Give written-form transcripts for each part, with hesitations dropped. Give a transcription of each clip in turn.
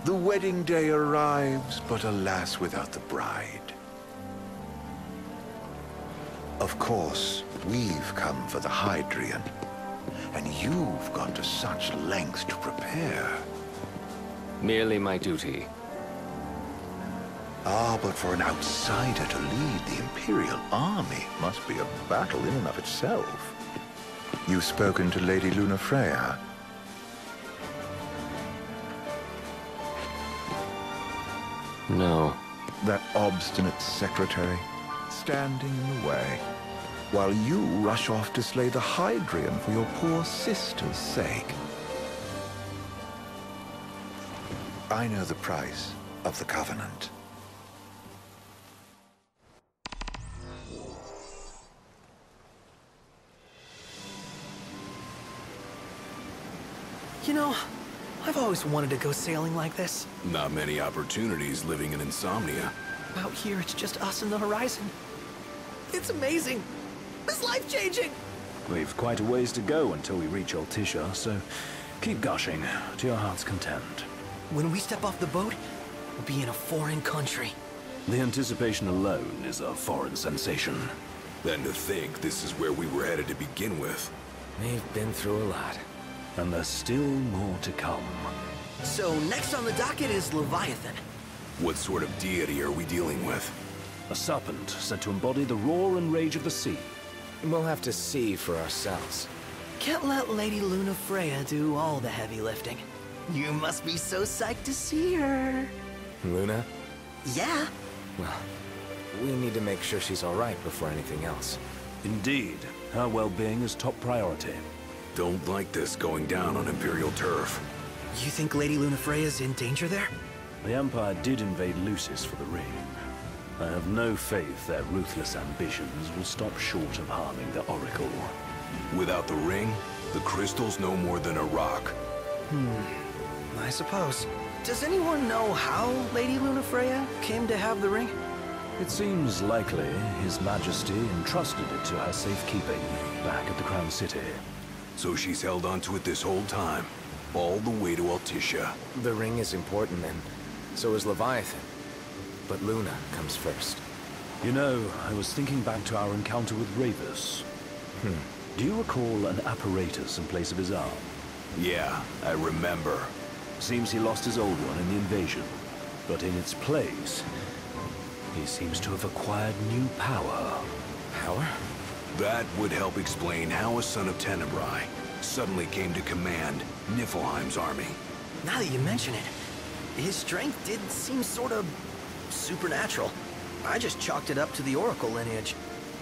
The wedding day arrives, but alas, without the bride. Of course, we've come for the Hydrian, and you've gone to such lengths to prepare. Merely my duty. Ah, but for an outsider to lead the Imperial army must be a battle in and of itself. You've spoken to Lady Lunafreya? No. That obstinate secretary, standing in the way, while you rush off to slay the Hydrian for your poor sister's sake. I know the price of the Covenant. You know, I've always wanted to go sailing like this. Not many opportunities living in Insomnia. Out here, it's just us and the horizon. It's amazing. It's life-changing. We've quite a ways to go until we reach Altissa, so keep gushing to your heart's content. When we step off the boat, we'll be in a foreign country. The anticipation alone is a foreign sensation. Then to think this is where we were headed to begin with. We've been through a lot. And there's still more to come. So next on the docket is Leviathan. What sort of deity are we dealing with? A serpent said to embody the roar and rage of the sea. We'll have to see for ourselves. Can't let Lady Lunafreya do all the heavy lifting. You must be so psyched to see her. Luna? Yeah. Well, we need to make sure she's all right before anything else. Indeed, her well-being is top priority. Don't like this going down on Imperial turf. You think Lady Lunafreya's in danger there? The Empire did invade Lucis for the ring. I have no faith their ruthless ambitions will stop short of harming the Oracle. Without the ring, the crystal's no more than a rock. I suppose. Does anyone know how Lady Lunafreya came to have the ring? It seems likely His Majesty entrusted it to her safekeeping back at the Crown City. So she's held onto it this whole time, all the way to Altissa. The ring is important, and so is Leviathan. But Luna comes first. You know, I was thinking back to our encounter with Ravus. Do you recall an apparatus in place of his arm? Yeah, I remember. Seems he lost his old one in the invasion. But in its place, he seems to have acquired new power. Power? That would help explain how a son of Tenebrae suddenly came to command Niflheim's army. Now that you mention it, his strength did seem sort of supernatural. I just chalked it up to the Oracle lineage.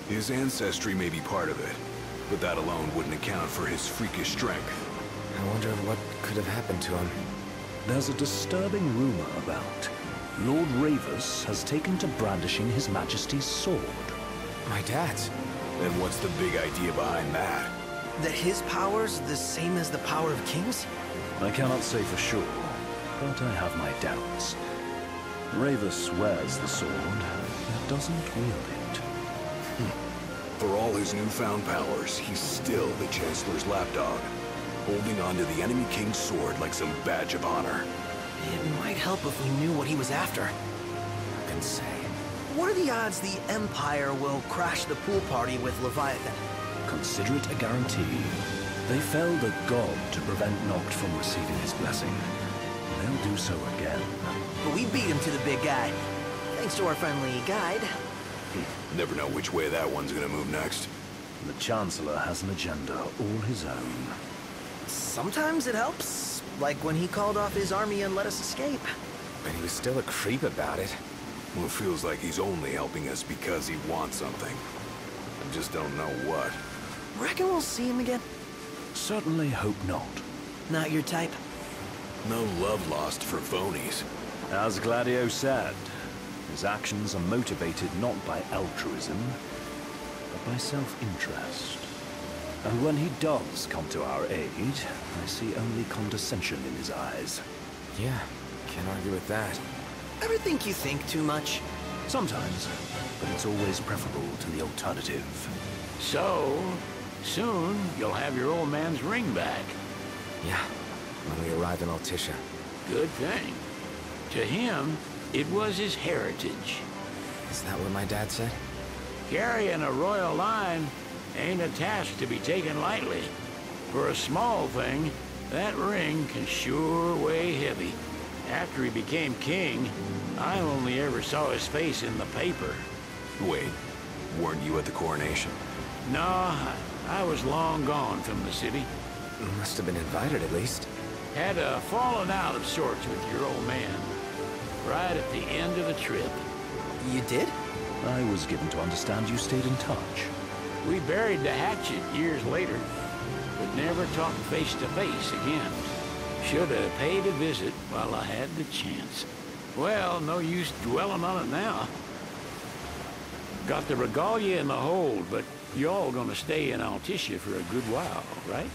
His ancestry may be part of it, but that alone wouldn't account for his freakish strength. I wonder what could have happened to him. There's a disturbing rumor about Lord Ravus has taken to brandishing His Majesty's sword. My dad's. And what's the big idea behind that? That his power's the same as the power of kings? I cannot say for sure, but I have my doubts. Ravus wears the sword, yet doesn't wield it. For all his newfound powers, he's still the Chancellor's lapdog, holding onto the enemy king's sword like some badge of honor. It might help if we knew what he was after. Who can say? What are the odds the Empire will crash the pool party with Leviathan? Consider it a guarantee. They felled a god to prevent Noct from receiving his blessing. They'll do so again. But we beat him to the big guy, thanks to our friendly guide. Never know which way that one's gonna move next. The Chancellor has an agenda all his own. Sometimes it helps, like when he called off his army and let us escape. But he was still a creep about it. Well, it feels like he's only helping us because he wants something. I just don't know what. Reckon we'll see him again? Certainly hope not. Not your type? No love lost for phonies. As Gladio said, his actions are motivated not by altruism, but by self-interest. And when he does come to our aid, I see only condescension in his eyes. Yeah, can't argue with that. Ever think you think too much? Sometimes, but it's always preferable to the alternative. So, soon you'll have your old man's ring back. Yeah, when we arrive in Altissa. Good thing. To him, it was his heritage. Is that what my dad said? Carrying a royal line ain't a task to be taken lightly. For a small thing, that ring can sure weigh heavy. After he became king, I only ever saw his face in the paper. Wait, weren't you at the coronation? No, I was long gone from the city. Must have been invited at least. Had a falling out of sorts with your old man. Right at the end of the trip. You did? I was given to understand you stayed in touch. We buried the hatchet years later, but never talked face to face again. Should have paid a visit while I had the chance. Well, no use dwelling on it now. Got the regalia in the hold, but y'all gonna stay in Altissa for a good while, right?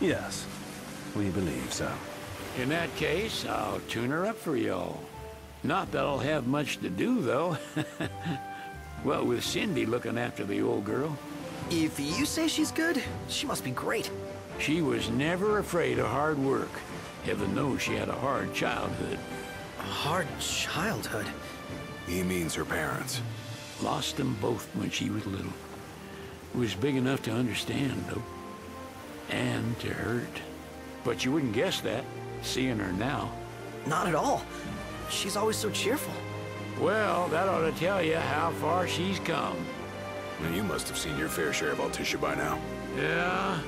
Yes, we believe so. In that case, I'll tune her up for y'all. Not that I'll have much to do, though. Well, with Cindy looking after the old girl. If you say she's good, she must be great. She was never afraid of hard work. Heaven knows she had a hard childhood. A hard childhood. He means her parents. Lost them both when she was little. Was big enough to understand, though. And to hurt. But you wouldn't guess that, seeing her now. Not at all. She's always so cheerful. Well, that ought to tell you how far she's come. And you must have seen your fair share of Altissa by now. Yeah,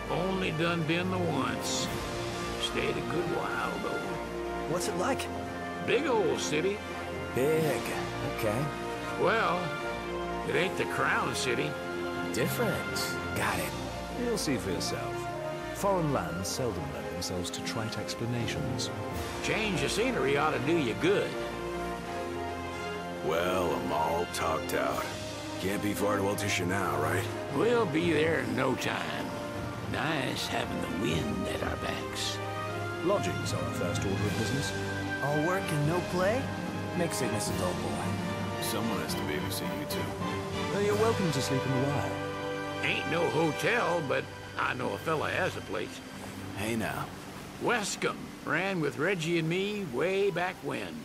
only done been the once. Stayed a good while, though. What's it like? Big old city. Big. Okay. Well, it ain't the crown city. Different. Got it. You'll see for yourself. Foreign lands seldom lend themselves to trite explanations. Change of scenery ought to do you good. Well, I'm all talked out. Can't be far to Altissa now, right? We'll be there in no time. Nice having the wind at our backs. Lodgings are our first order of business. All work and no play? Make sickness a dull boy. Someone has to babysit you too. You're welcome to sleep in the wild. Ain't no hotel, but I know a fella has a place. Hey now. Wescombe ran with Reggie and me way back when.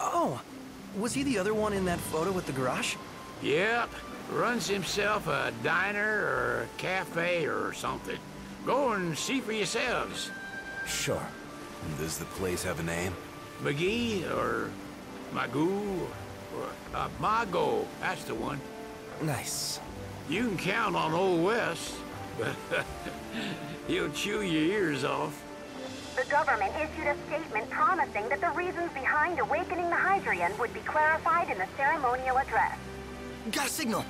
Oh, was he the other one in that photo with the garage? Yep, runs himself a diner or a cafe or something. Go and see for yourselves. Sure. Does the place have a name? McGee or Magoo or Mago, that's the one. Nice. You can count on Old Wes, but he'll chew your ears off. The government issued a statement promising that the reasons behind awakening the Hydrian would be clarified in the ceremonial address. Got a signal.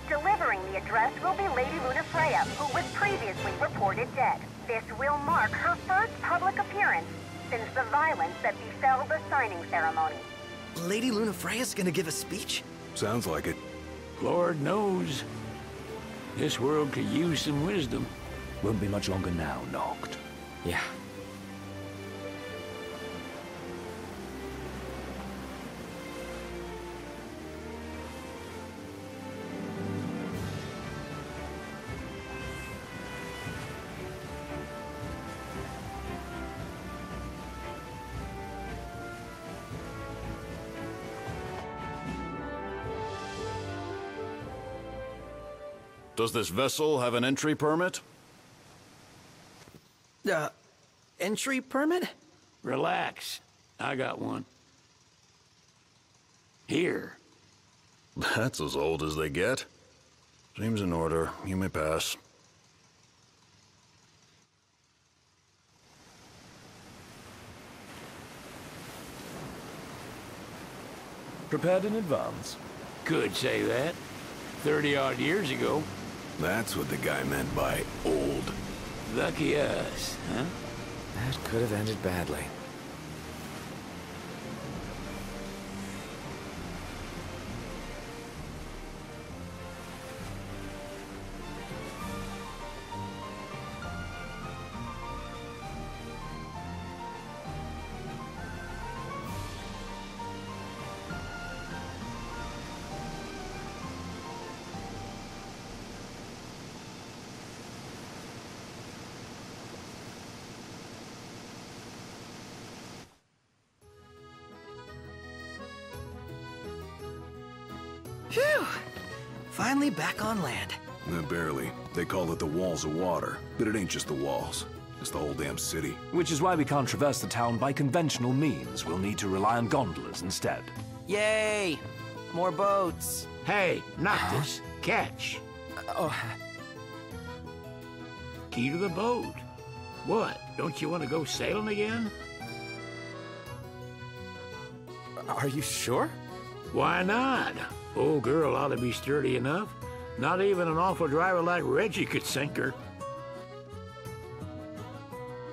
Delivering the address will be Lady Lunafreya, who was previously reported dead. This will mark her first public appearance since the violence that befell the signing ceremony. Lady Lunafreya's gonna give a speech? Sounds like it. Lord knows, this world could use some wisdom. Won't be much longer now, Noct. Yeah. Does this vessel have an entry permit? Entry permit? Relax, I got one. Here. That's as old as they get. Seems in order. You may pass. Prepared in advance? Could say that. 30-odd years ago. That's what the guy meant by old. Lucky us, huh? That could have ended badly. Phew! Finally back on land. Barely. They call it the Walls of Water, but it ain't just the walls. It's the whole damn city. Which is why we can't traverse the town by conventional means. We'll need to rely on gondolas instead. Yay! More boats. Hey, Noctis, catch. Oh, Key to the boat. What? Don't you want to go sailing again? Are you sure? Why not? Old girl ought to be sturdy enough. Not even an awful driver like Reggie could sink her.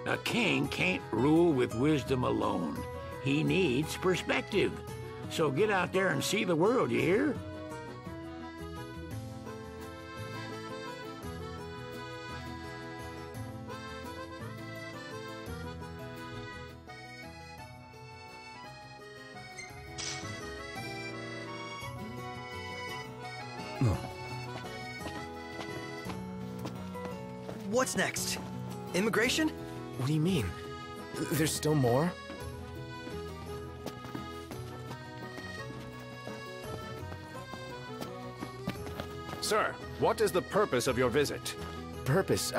A king can't rule with wisdom alone. He needs perspective. So get out there and see the world, you hear? what's next? Immigration? What do you mean? There's still more? Sir, what is the purpose of your visit? Purpose,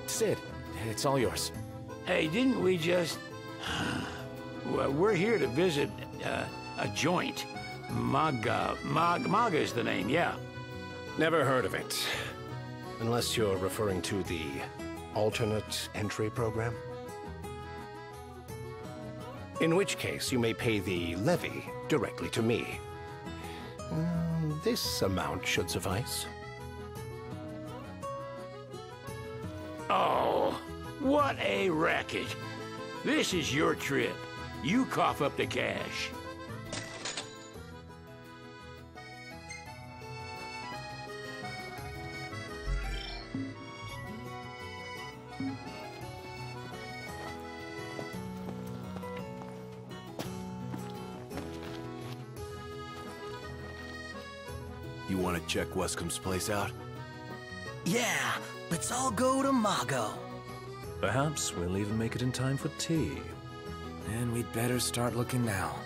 Sid, it's all yours. Hey, didn't we just... Well, we're here to visit a joint. Maga is the name, yeah. Never heard of it. Unless you're referring to the alternate entry program? In which case, you may pay the levy directly to me. This amount should suffice. Oh, what a racket. This is your trip. You cough up the cash. You want to check Wescom's place out? Yeah, let's all go to Mago. Perhaps we'll even make it in time for tea. And we'd better start looking now.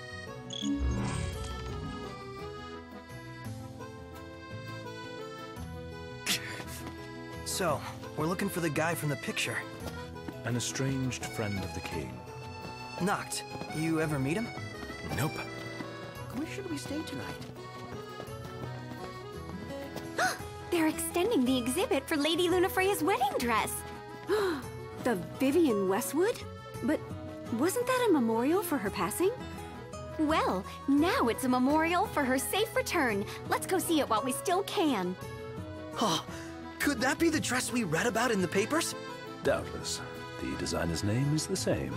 So, we're looking for the guy from the picture. An estranged friend of the king. Noct, you ever meet him? Nope. Where should we stay tonight? They're extending the exhibit for Lady Lunafreya's wedding dress. The Vivian Westwood? But wasn't that a memorial for her passing? Well, now it's a memorial for her safe return. Let's go see it while we still can. Oh, could that be the dress we read about in the papers? Doubtless. The designer's name is the same.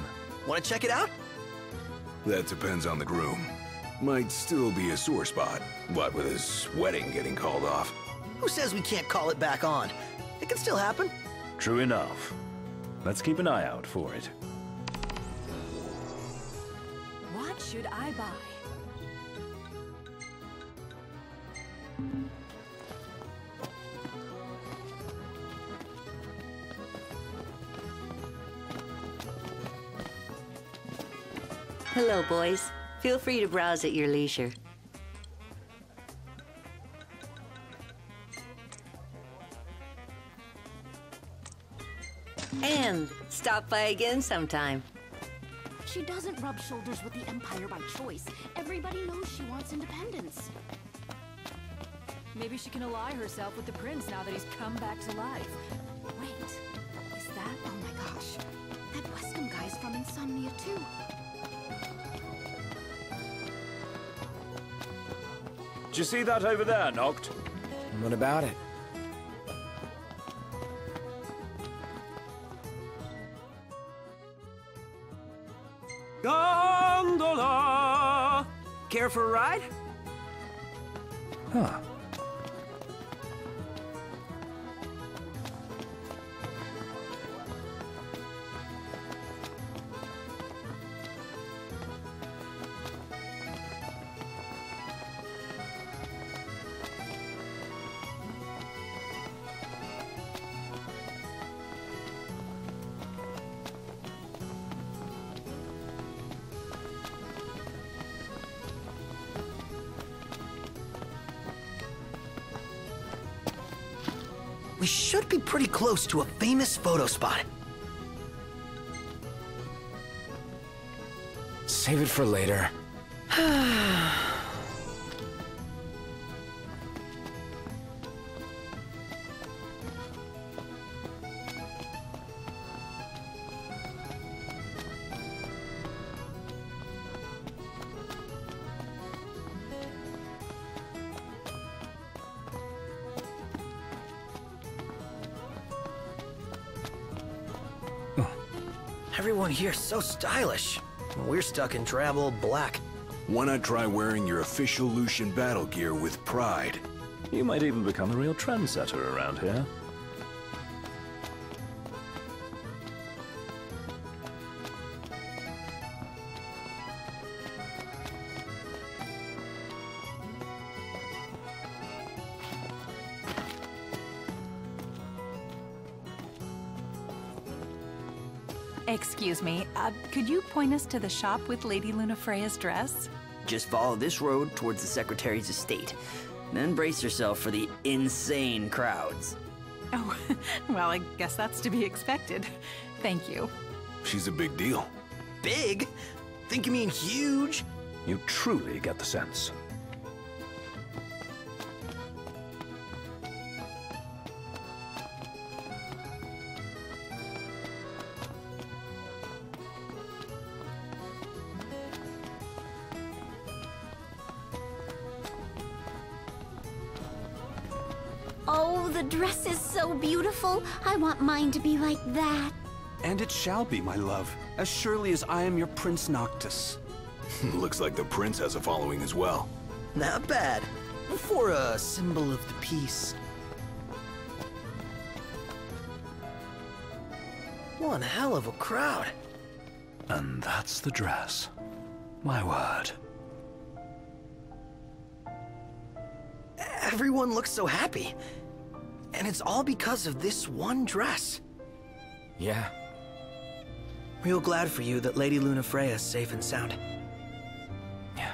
Want to check it out? That depends on the groom. Might still be a sore spot, what with his wedding getting called off. Who says we can't call it back on? It can still happen. True enough. Let's keep an eye out for it. What should I buy? Hello, boys. Feel free to browse at your leisure. And stop by again sometime. She doesn't rub shoulders with the Empire by choice. Everybody knows she wants independence. Maybe she can ally herself with the prince now that he's come back to life. Wait, is that... Oh my gosh. That Wescom guy's from Insomnia too. Did you see that over there, Noct? What about it? Gondola! Care for a ride? Huh. We should be pretty close to a famous photo spot. Save it for later. Everyone here's so stylish. We're stuck in drab old black. Why not try wearing your official Lucian battle gear with pride? You might even become a real trendsetter around here. Excuse me, could you point us to the shop with Lady Lunafreya's dress? Just follow this road towards the Secretary's estate. Then brace yourself for the insane crowds. Oh, well, I guess that's to be expected. Thank you. She's a big deal. Big? Think you mean huge? You truly get the sense. Oh, the dress is so beautiful. I want mine to be like that. And it shall be, my love, as surely as I am your Prince Noctis. Looks like the prince has a following as well. Not bad. For a symbol of the peace. One hell of a crowd. And that's the dress. My word. Everyone looks so happy. And it's all because of this one dress. Yeah. Real glad for you that Lady Lunafreya is safe and sound. Yeah.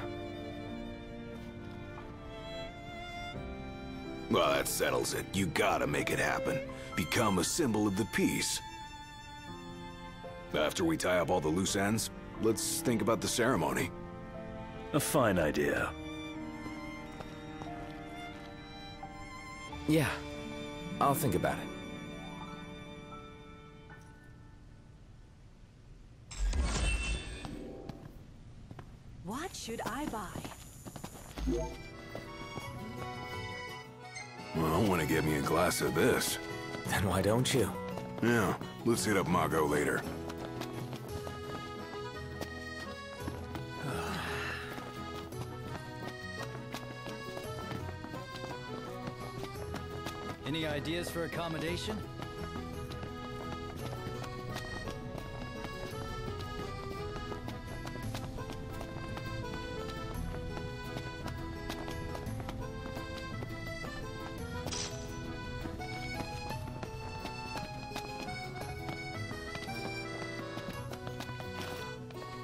Well, that settles it. You gotta make it happen. Become a symbol of the peace. After we tie up all the loose ends, let's think about the ceremony. A fine idea. Yeah. I'll think about it. What should I buy? Well, I want to get me a glass of this. Then why don't you? Yeah, let's hit up Margot later. Any ideas for accommodation?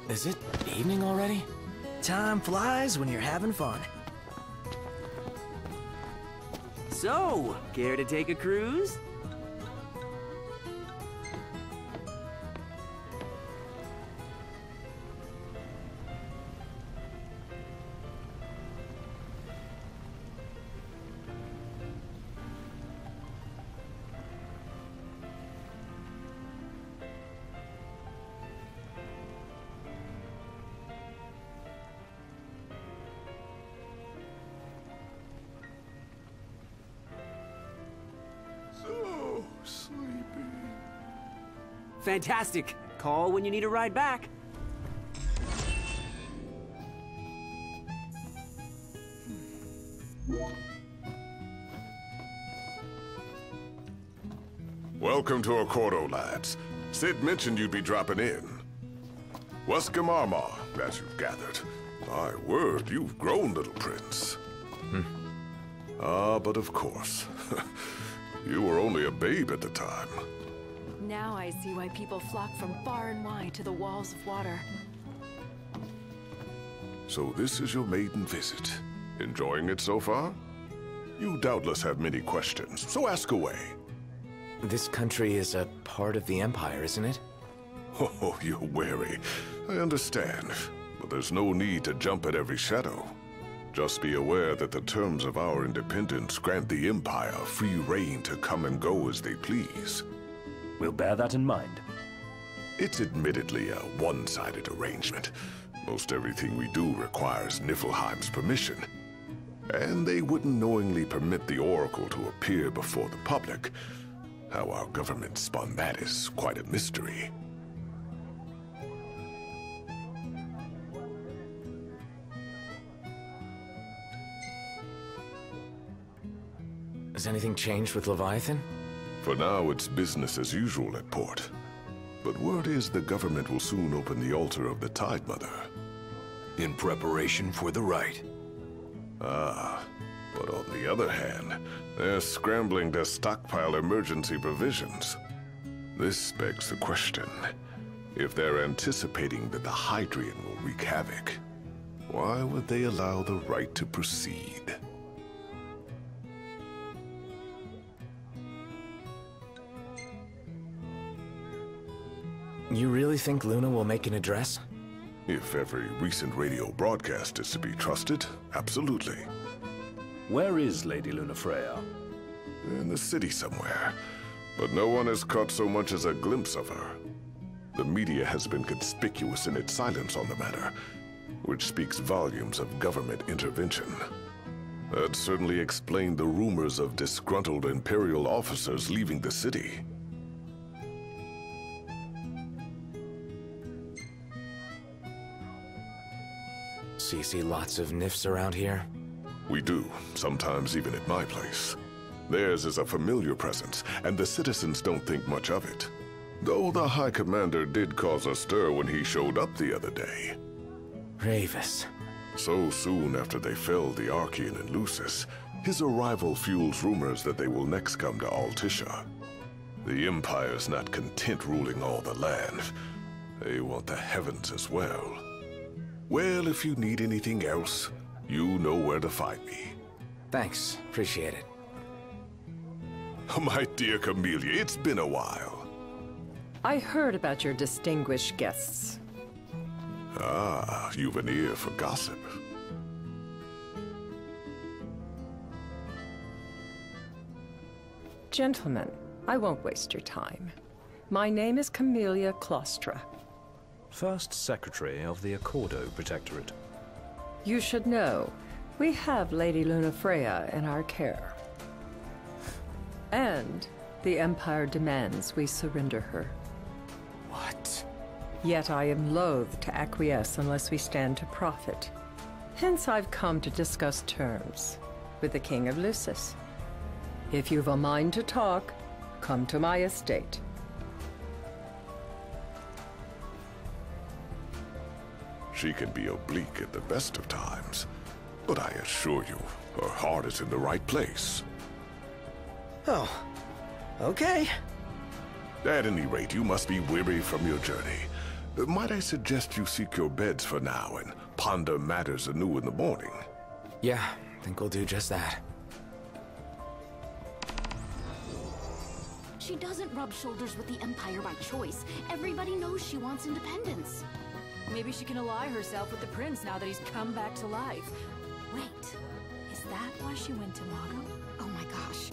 Is it evening already? Time flies when you're having fun. So, care to take a cruise? So sleepy. Fantastic. Call when you need a ride back. Welcome to Accordo, lads. Sid mentioned you'd be dropping in. Welcome, Armor, as you've gathered. My word, you've grown, little prince. But of course. You were only a babe at the time. Now I see why people flock from far and wide to the walls of water. So this is your maiden visit. Enjoying it so far? You doubtless have many questions, so ask away. This country is a part of the Empire, isn't it? Oh, you're wary. I understand. But there's no need to jump at every shadow. Just be aware that the terms of our independence grant the Empire free reign to come and go as they please. We'll bear that in mind. It's admittedly a one-sided arrangement. Most everything we do requires Niflheim's permission. And they wouldn't knowingly permit the Oracle to appear before the public. How our government spun that is quite a mystery. Has anything changed with Leviathan? For now, it's business as usual at port. But word is the government will soon open the altar of the Tide Mother. In preparation for the rite. Ah, but on the other hand, they're scrambling to stockpile emergency provisions. This begs the question, if they're anticipating that the Hydrian will wreak havoc, why would they allow the rite to proceed? You really think Luna will make an address? If every recent radio broadcast is to be trusted, absolutely. Where is Lady Lunafreya? In the city somewhere, but no one has caught so much as a glimpse of her. The media has been conspicuous in its silence on the matter, which speaks volumes of government intervention. That certainly explained the rumors of disgruntled Imperial officers leaving the city. So you see lots of Nifs around here? We do, sometimes even at my place. Theirs is a familiar presence, and the citizens don't think much of it. Though the High Commander did cause a stir when he showed up the other day. Ravis. So soon after they felled the Archean and Lucis, his arrival fuels rumors that they will next come to Altissa. The Empire's not content ruling all the land. They want the heavens as well. Well, if you need anything else, you know where to find me. Thanks. Appreciate it. My dear Camellia, it's been a while. I heard about your distinguished guests. Ah, you've an ear for gossip. Gentlemen, I won't waste your time. My name is Camellia Claustra. First Secretary of the Accordo Protectorate. You should know, we have Lady Lunafreya in our care. And the Empire demands we surrender her. What? Yet I am loath to acquiesce unless we stand to profit. Hence I've come to discuss terms with the King of Lucis. If you've a mind to talk, come to my estate. She can be oblique at the best of times, but I assure you, her heart is in the right place. Oh, okay. At any rate, you must be weary from your journey. Might I suggest you seek your beds for now and ponder matters anew in the morning? Yeah, I think we'll do just that. She doesn't rub shoulders with the Empire by choice. Everybody knows she wants independence. Maybe she can ally herself with the prince now that he's come back to life. Wait, is that why she went to Mago? Oh my gosh,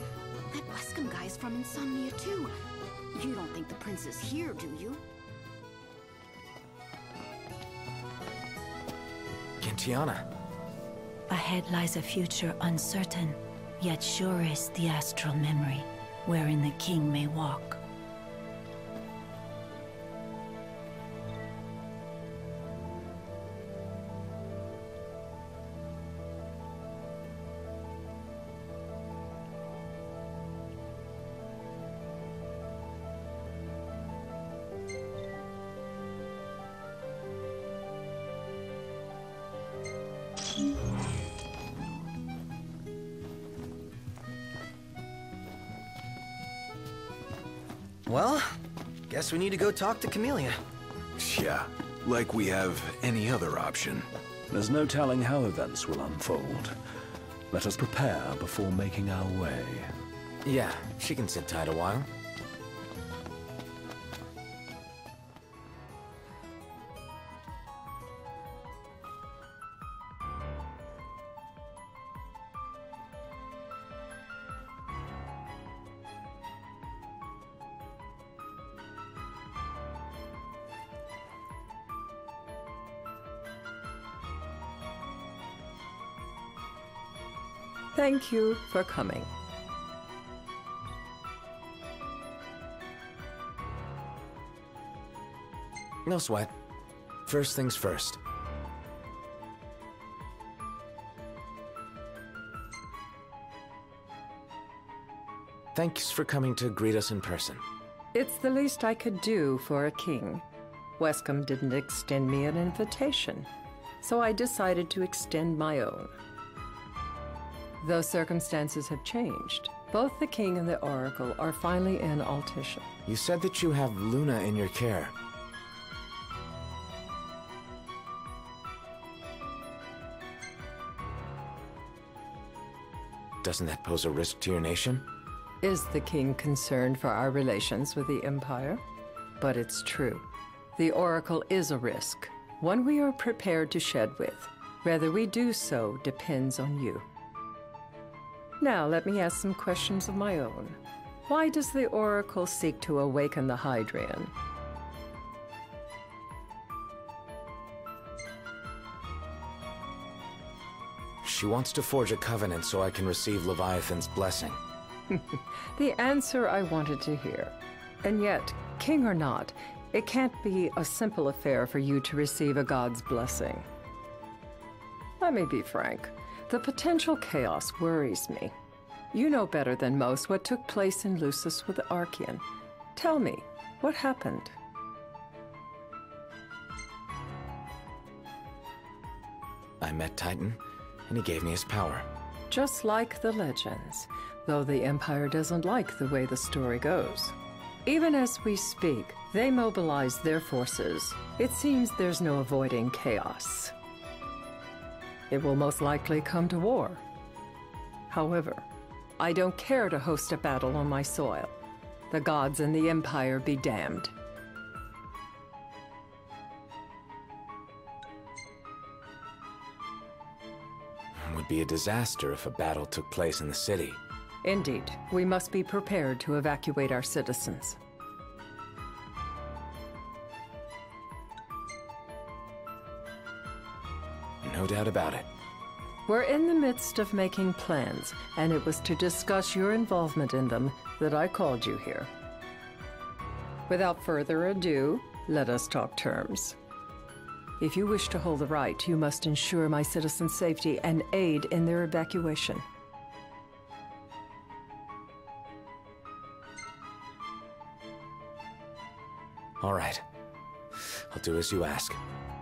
that Wescom guy's from Insomnia too. You don't think the prince is here, do you? Gentiana. Ahead lies a future uncertain, yet sure is the astral memory, wherein the king may walk. Well, guess we need to go talk to Camellia. Yeah, like we have any other option. There's no telling how events will unfold. Let us prepare before making our way. Yeah, she can sit tight a while. Thank you for coming. No sweat. First things first. Thanks for coming to greet us in person. It's the least I could do for a king. Wescom didn't extend me an invitation, so I decided to extend my own. Though circumstances have changed, both the king and the oracle are finally in Altissa. You said that you have Luna in your care. Doesn't that pose a risk to your nation? Is the king concerned for our relations with the Empire? But it's true. The Oracle is a risk, one we are prepared to shed with. Whether we do so depends on you. Now let me ask some questions of my own. Why does the Oracle seek to awaken the Hydrian? She wants to forge a covenant so I can receive Leviathan's blessing. The answer I wanted to hear. And yet, king or not, it can't be a simple affair for you to receive a god's blessing. Let me be frank. The potential chaos worries me. You know better than most what took place in Lucis with the Archean. Tell me, what happened? I met Titan, and he gave me his power. Just like the legends, though the Empire doesn't like the way the story goes. Even as we speak, they mobilize their forces. It seems there's no avoiding chaos. It will most likely come to war. However, I don't care to host a battle on my soil. The gods and the Empire be damned. It would be a disaster if a battle took place in the city. Indeed, we must be prepared to evacuate our citizens. No doubt about it. We're in the midst of making plans, and it was to discuss your involvement in them that I called you here. Without further ado, let us talk terms. If you wish to hold the right, you must ensure my citizens' safety and aid in their evacuation. All right. I'll do as you ask.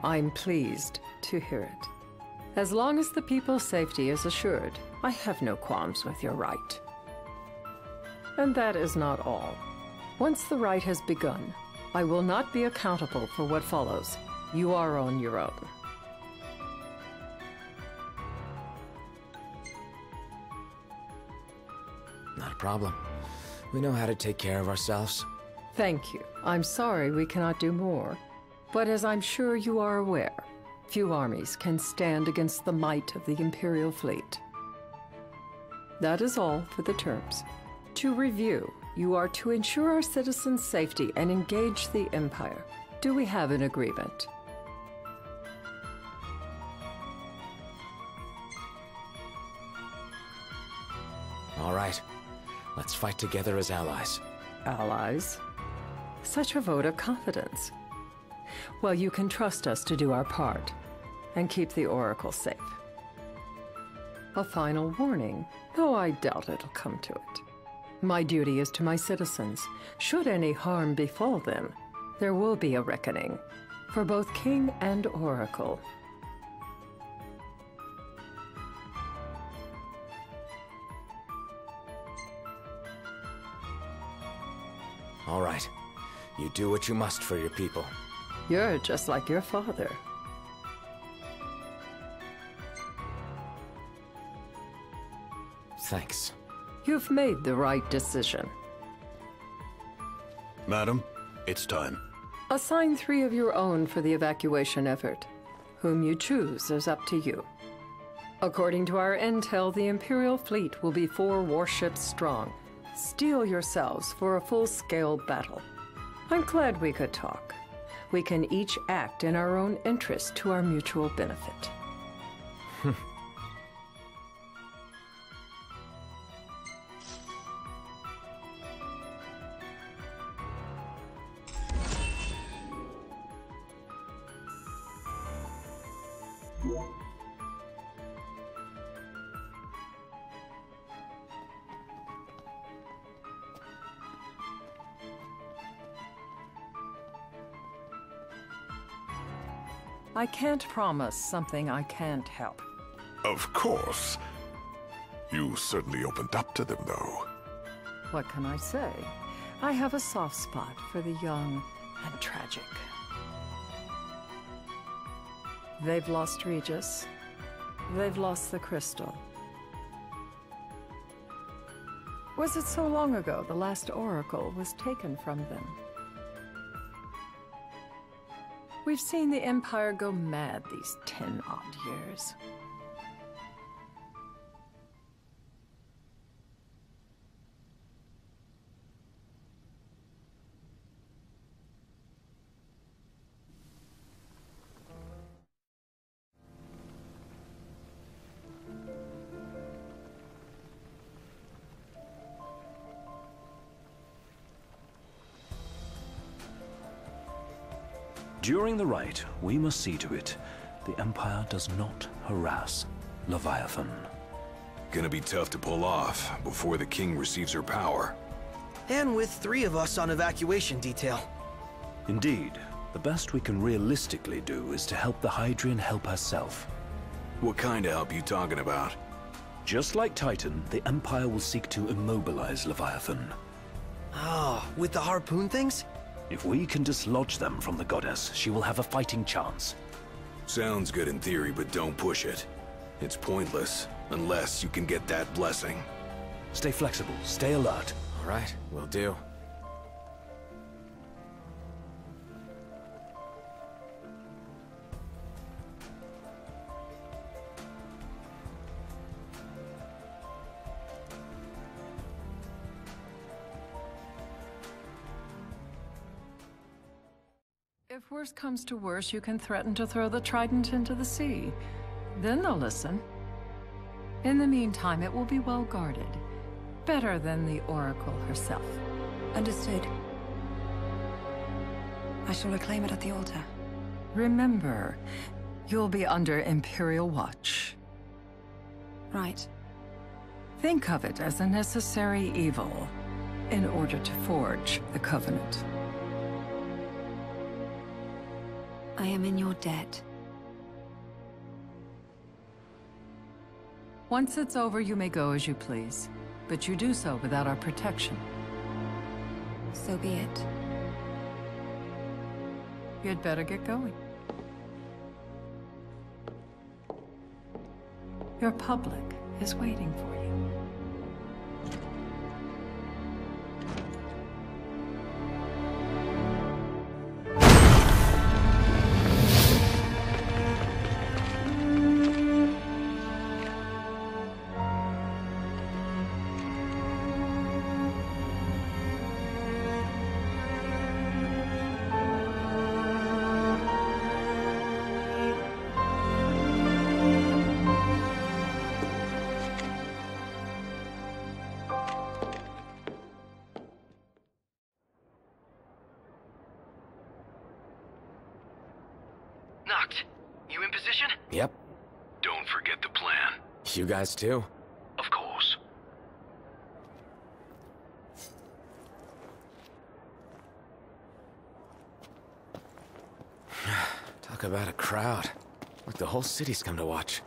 I'm pleased to hear it. As long as the people's safety is assured, I have no qualms with your right. And that is not all. Once the rite has begun, I will not be accountable for what follows. You are on your own. Not a problem. We know how to take care of ourselves. Thank you. I'm sorry we cannot do more. But as I'm sure you are aware, few armies can stand against the might of the Imperial fleet. That is all for the terms. To review, you are to ensure our citizens' safety and engage the Empire. Do we have an agreement? All right. Let's fight together as allies. Allies? Such a vote of confidence. Well, you can trust us to do our part and keep the Oracle safe. A final warning, though I doubt it'll come to it. My duty is to my citizens. Should any harm befall them, there will be a reckoning for both King and Oracle. All right. You do what you must for your people. You're just like your father. Thanks. You've made the right decision. Madam, it's time. Assign 3 of your own for the evacuation effort. Whom you choose is up to you. According to our intel, the Imperial fleet will be 4 warships strong. Steel yourselves for a full-scale battle. I'm glad we could talk. We can each act in our own interest to our mutual benefit. I can't promise something I can't help. Of course. You certainly opened up to them, though. What can I say? I have a soft spot for the young and tragic. They've lost Regis. They've lost the crystal. Was it so long ago the last oracle was taken from them? We've seen the Empire go mad these 10-odd years. During the rite, we must see to it the Empire does not harass Leviathan. Gonna be tough to pull off before the king receives her power. And with 3 of us on evacuation detail. Indeed, the best we can realistically do is to help the Hydrian help herself. What kind of help you talking about? Just like Titan, the Empire will seek to immobilize Leviathan. Oh, with the harpoon things? If we can dislodge them from the goddess, she will have a fighting chance. Sounds good in theory, but don't push it. It's pointless, unless you can get that blessing. Stay flexible, stay alert. All right, will do. If worse comes to worse, you can threaten to throw the trident into the sea. Then they'll listen. In the meantime, it will be well guarded. Better than the Oracle herself. Understood. I shall reclaim it at the altar. Remember, you'll be under Imperial watch. Right. Think of it as a necessary evil in order to forge the Covenant. I am in your debt. Once it's over, you may go as you please. But you do so without our protection. So be it. You'd better get going. Your public is waiting for you. Noct, you in position? Yep. Don't forget the plan. You guys too? Of course. Talk about a crowd. Like the whole city's come to watch.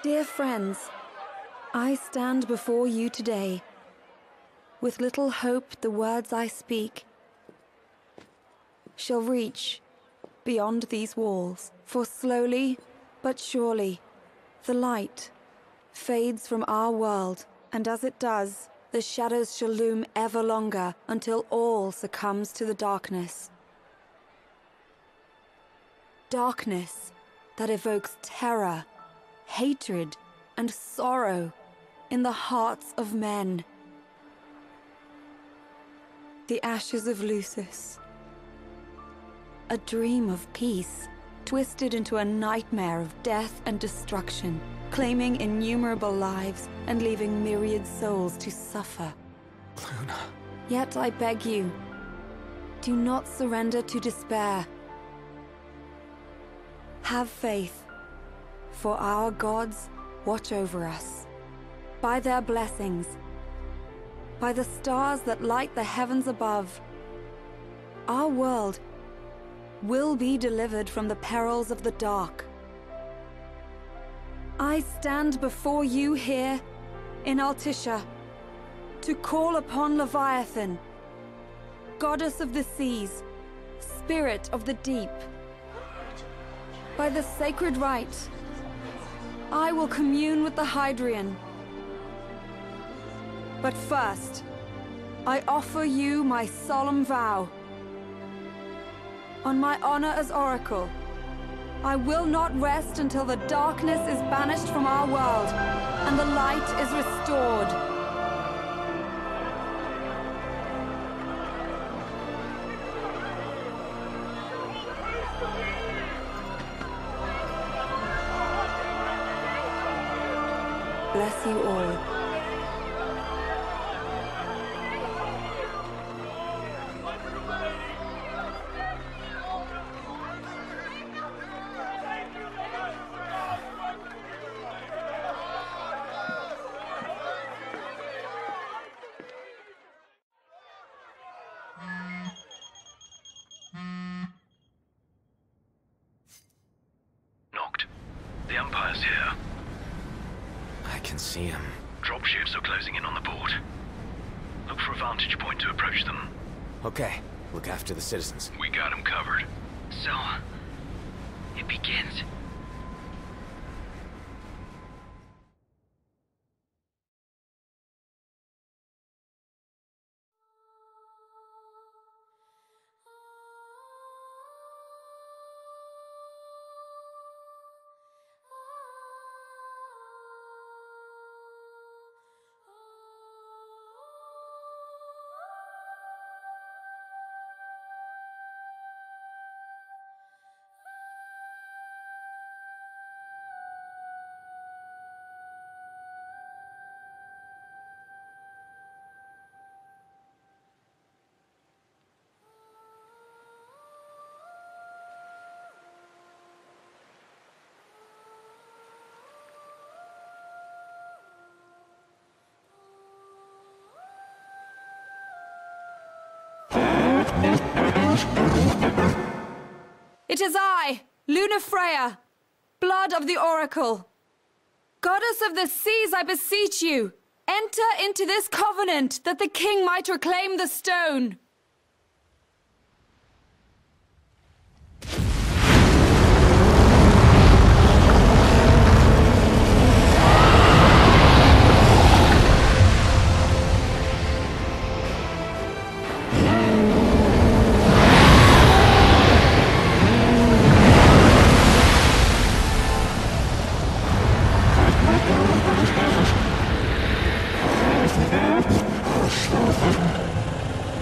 Dear friends, I stand before you today. With little hope the words I speak shall reach beyond these walls. For slowly but surely the light fades from our world, and as it does, the shadows shall loom ever longer until all succumbs to the darkness. Darkness that evokes terror, hatred, and sorrow in the hearts of men. The ashes of Lucis. A dream of peace, twisted into a nightmare of death and destruction, claiming innumerable lives and leaving myriad souls to suffer. Luna. Yet I beg you, do not surrender to despair. Have faith, for our gods watch over us. By their blessings, by the stars that light the heavens above, our world will be delivered from the perils of the dark. I stand before you here in Altissa to call upon Leviathan, goddess of the seas, spirit of the deep. By the sacred rite, I will commune with the Hydrian. But first, I offer you my solemn vow. On my honor as Oracle, I will not rest until the darkness is banished from our world and the light is restored. Bless you all. Noct, the Empire's here. I can see him. Dropships are closing in on the port. Look for a vantage point to approach them. Okay, look after the citizens. We got them covered. So, it begins. It is I, Lunafreya, blood of the Oracle. Goddess of the seas, I beseech you, enter into this covenant that the king might reclaim the stone.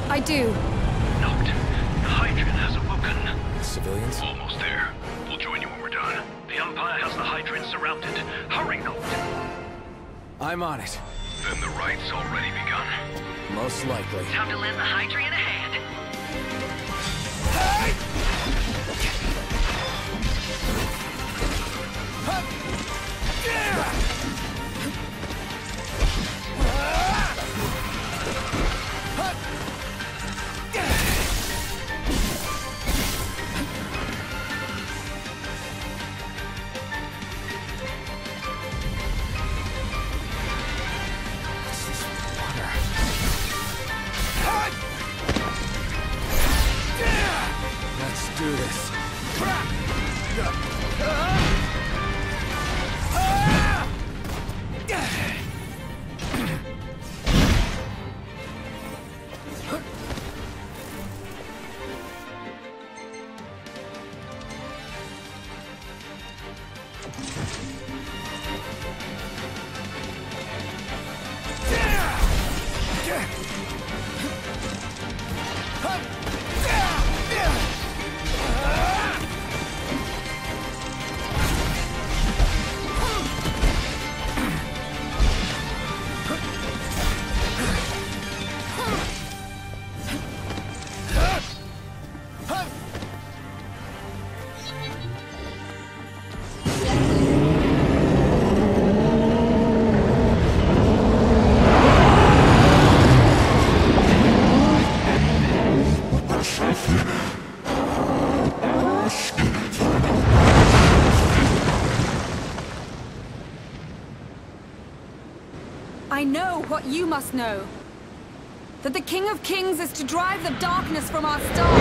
I do. Noct, the Hydrian has awoken. Civilians? Almost there. We'll join you when we're done. The Empire has the Hydrian surrounded. Hurry, Noct! I'm on it. Then the right's already begun. Most likely. Time to lend the Hydrian a hand. Let's do this. I know what you must know. That the King of Kings is to drive the darkness from our star.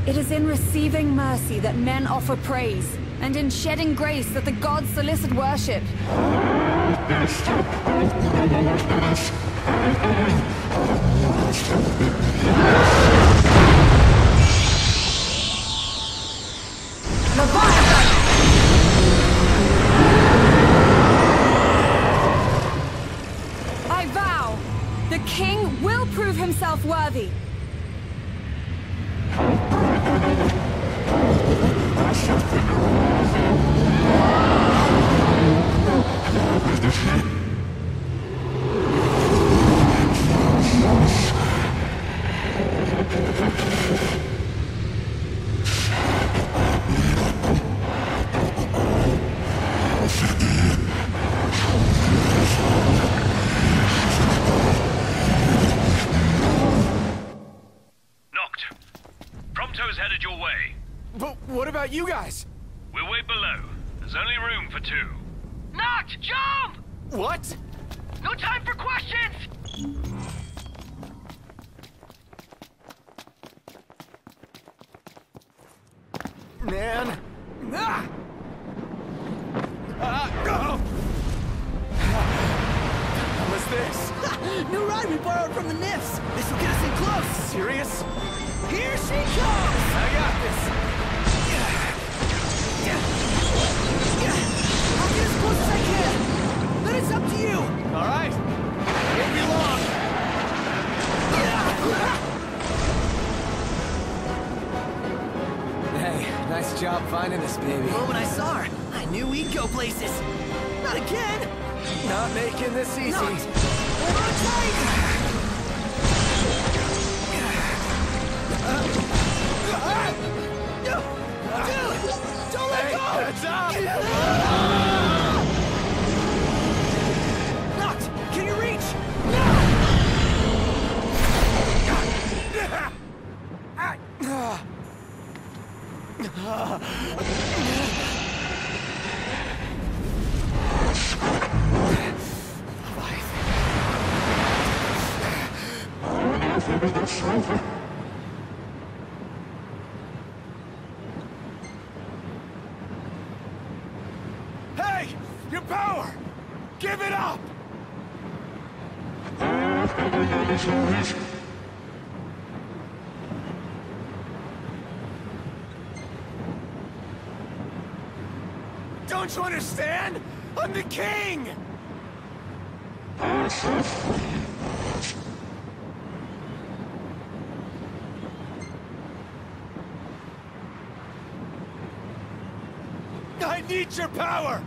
It is in receiving mercy that men offer praise, and in shedding grace that the gods solicit worship. Leviathan! I vow, the king will prove himself worthy. Headed your way. But what about you guys? We're way below. There's only room for two. Noct, jump! What? No time for questions! Man. Go! What's this? New ride we borrowed from the Nifs. This will get us in close. Serious? Here she comes! I got this. I'll get as close as I can. Then it's up to you. All right. Won't be long. Hey, nice job finding us, baby. The moment I saw her, I knew we'd go places. Not again. Not making this easy. Hold on tight. Don't let go! Heads up! Noct, can you reach? Hey! Your power! Give it up! Don't you understand? I'm the king! I need your power!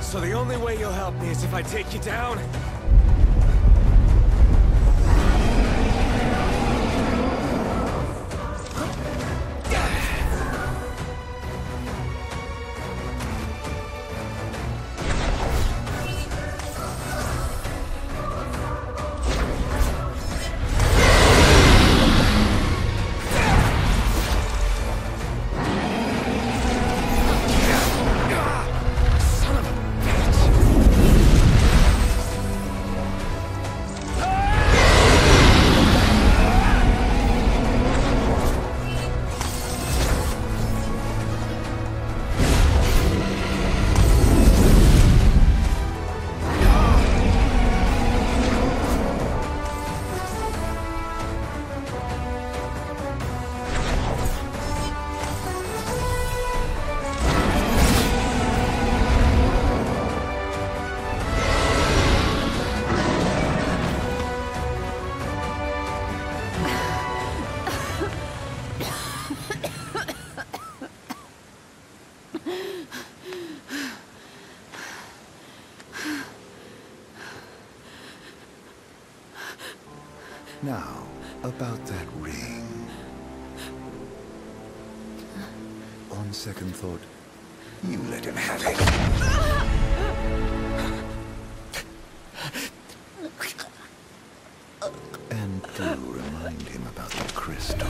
So the only way you'll help me is if I take you down? Now, about that ring. On second thought, you let him have it. And do remind him about the crystal.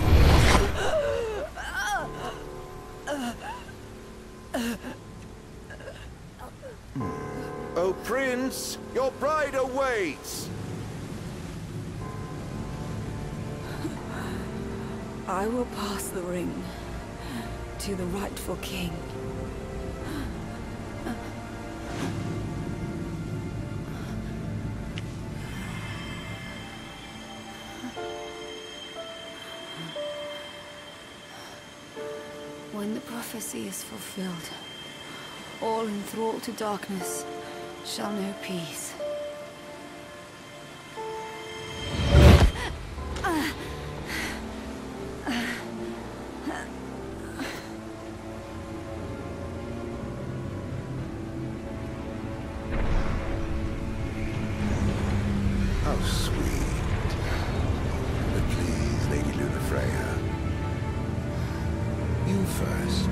Oh, Prince, your bride awaits! I will pass the ring to the rightful king. When the prophecy is fulfilled, all enthralled to darkness shall know peace. How sweet. But please, Lady Lunafreya. You first.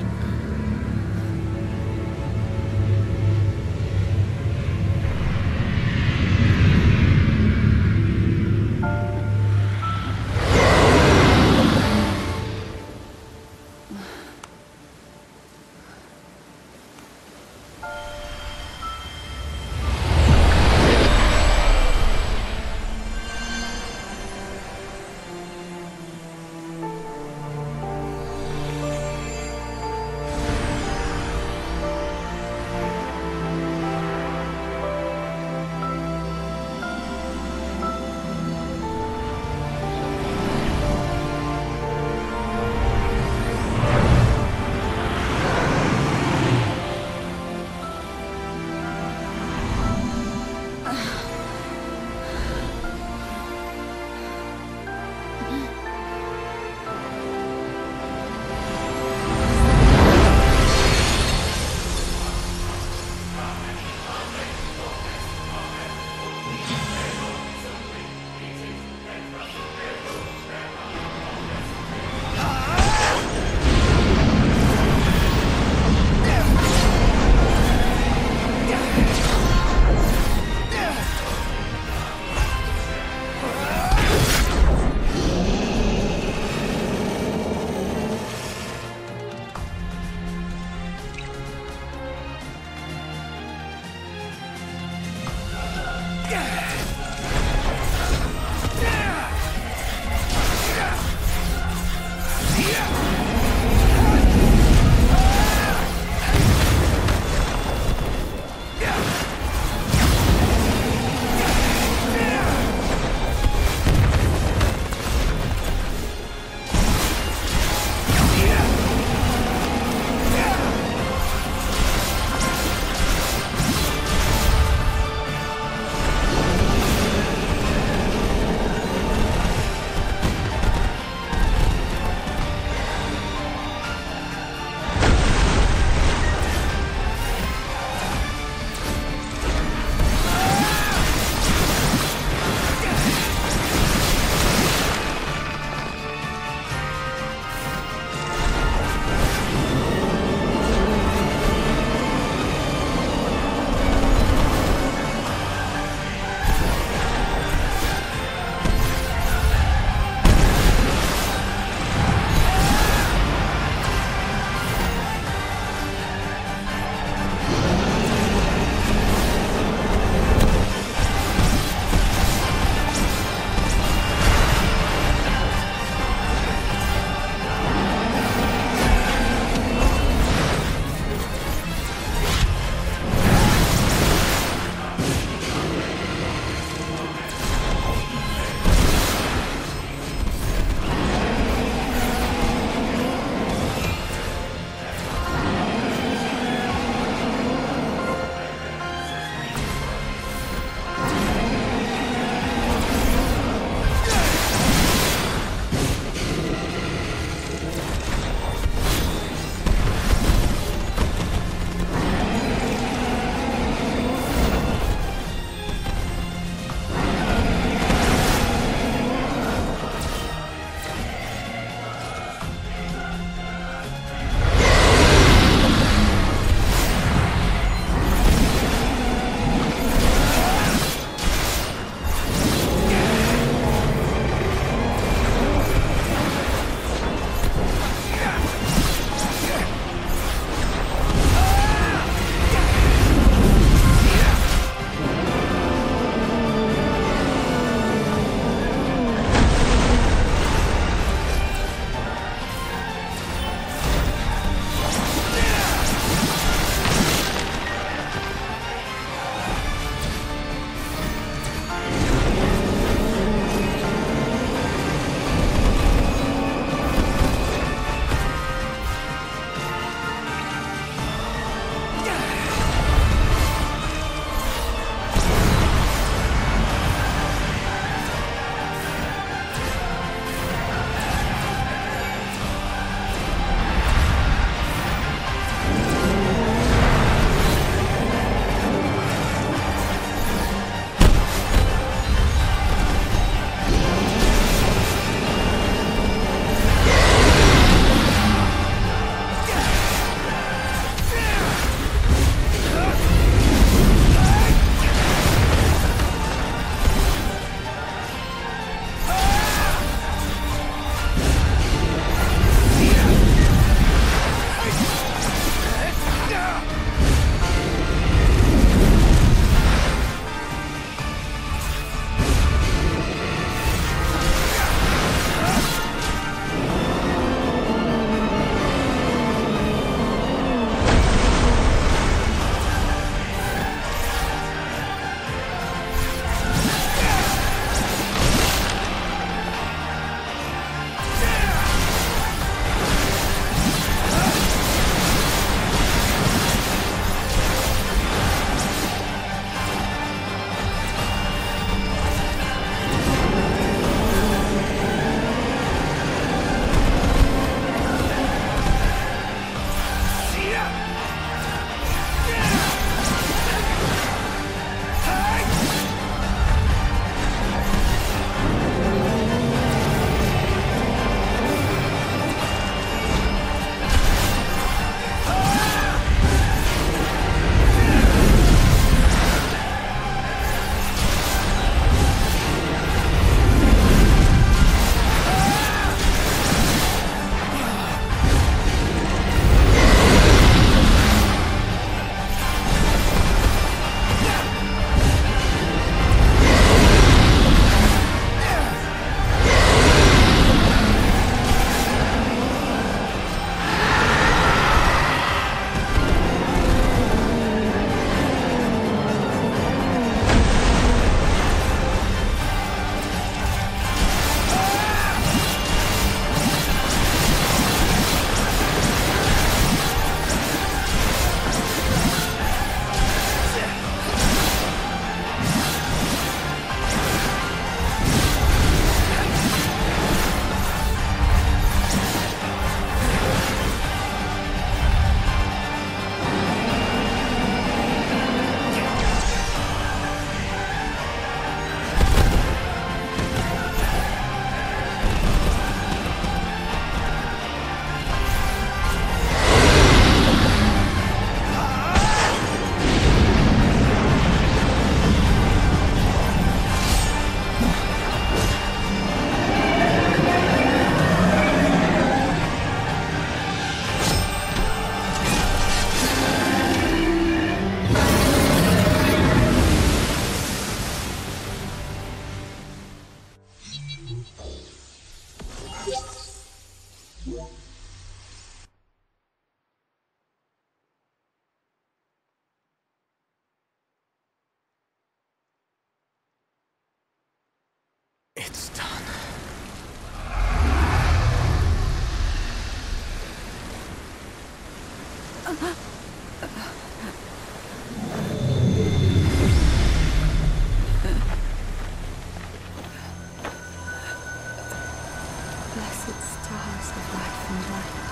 and light.